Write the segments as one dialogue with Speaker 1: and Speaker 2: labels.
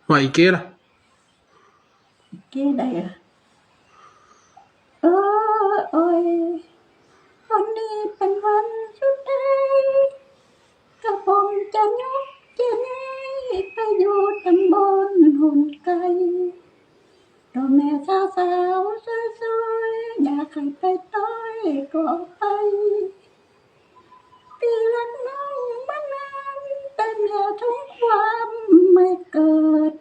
Speaker 1: ว่าอีเก้ล่ะ
Speaker 2: เก้ได้อะโอ้ยวันนี้เป็นวันสุดท้ายกระผมจะยกจะย้ายไปอยู่ตำบลหุ่นไก่ตัวแม่สาวสาวสวยๆอยากให้ไปต้อยก็ไปพี่รักน้องมานานแต่แม่ทุกความไม่เกิด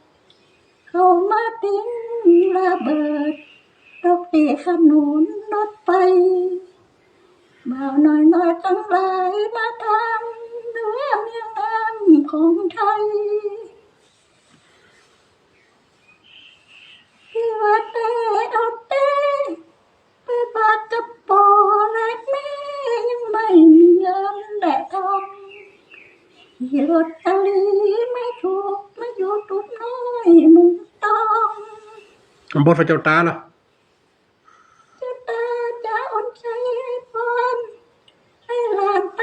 Speaker 2: เขามาทิ้งระเบิดตกตีขนุนรถไปบ่าวน้อยๆทั้งหลายมาทำเรื่องยังงามของไทยพี่ว่าเต้เอาเต้ไปฝากกับพ่อและแม่ยังไม่มีเงินและทองที่รถตะลีไม่ถูกมาอยู่ตุกน้อยมึงต้อง
Speaker 1: บทพระเจ้าตาล่ะ
Speaker 2: จะตาจะอ่อนใจพรให้หลานไป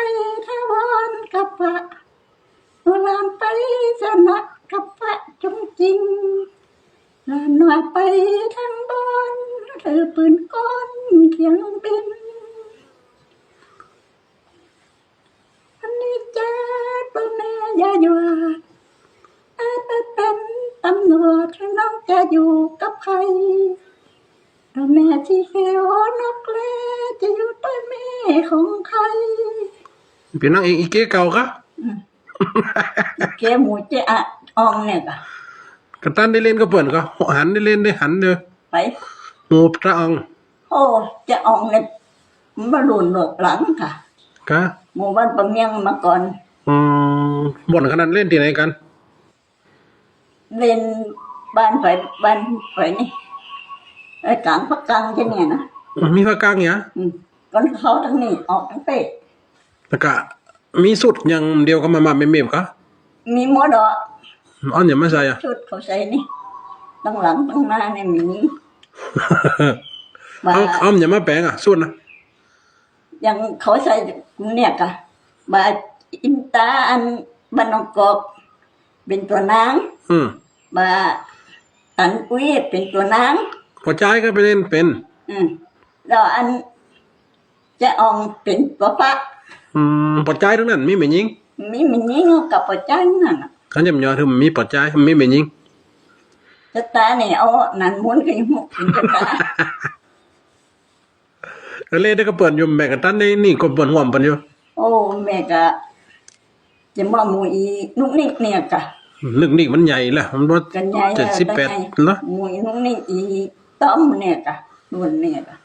Speaker 2: ทวันกับพระหลานไปสนักกับพระจงจริงหลานหน่อยไปทางบนถือปืนก้นเขียงบินอันนี้จ้าตัวแม่อย่าหยุดไปเป็นตำรวจน้องจะอยู่กับใครตัวแม่ที่เขียวนกเล่จะอยู่ใต้แม่ของใคร
Speaker 1: เป็นนางเอกอีเก้เก่าค่ะ
Speaker 2: เก๋หมูเจ๊อะอองเนี่ยกะ
Speaker 1: กระตันได้เล่นก็เปิ่นก็หันได้เล่นได้หันเด้อ
Speaker 2: ไป
Speaker 1: หมูพระองค์
Speaker 2: โอ้จะอองเนี่ยมาหลุนหลังค่ะ
Speaker 1: ค่ะ
Speaker 2: หมู่บ้านปะเมียงมาก่อน
Speaker 1: บ่นขนาดเล่นที่ไหนกัน
Speaker 2: เล่นบ้านไฟนี่ไอ้กลางพักกลางจะเนี่ยนะ
Speaker 1: มีภาคกลางเนี่ย
Speaker 2: ก่อนเขาทั้งนี้ออกทั้งเป็ด
Speaker 1: แล้วก็มีสุดอย่างเดียวก็มาเมมๆก็
Speaker 2: มีหมดอ่ะ
Speaker 1: อ๋ออย่ามาใส่อ่ะ
Speaker 2: ชุดเขาใส่นี่ตั้งหลังตั้งหน้าเนี่ยมี
Speaker 1: เอาอย่ามาแปลงอ่ะสุดนะ
Speaker 2: ยังเขาใส่เนี่ยกะบาอินตาอันบ้านนกกเป็นตัวนางบาตันอุ้ยเป็นตัวนาง
Speaker 1: พอใจก็ไปเล่นเป็น
Speaker 2: แล้วอันจะอองเป็นตัวปะ
Speaker 1: พอใจทั้งนั้นมีไม่ยิง
Speaker 2: มีไม่ยิงกับพอใจนั่นน่ะ
Speaker 1: ขันจำยอถึงมีพอใจมีไม่ยิง
Speaker 2: จะตาเนี่ยเอานั่นม้วนกันหมดเป็นจะตา
Speaker 1: เล่ได้ก็เปิดอยู่แม่กันตั้นนี่ก็เปิดห่วมปันอยู่
Speaker 2: โอ้แม่ก็จะมาหมูอีนุกนิกเนี่ยกะ
Speaker 1: นึกนี่มันใหญ่ละมันว่า
Speaker 2: 78
Speaker 1: แล้ว
Speaker 2: หมูอีนุกนิกอีต้อมเนี่ยกะนวลเนี่ยกะ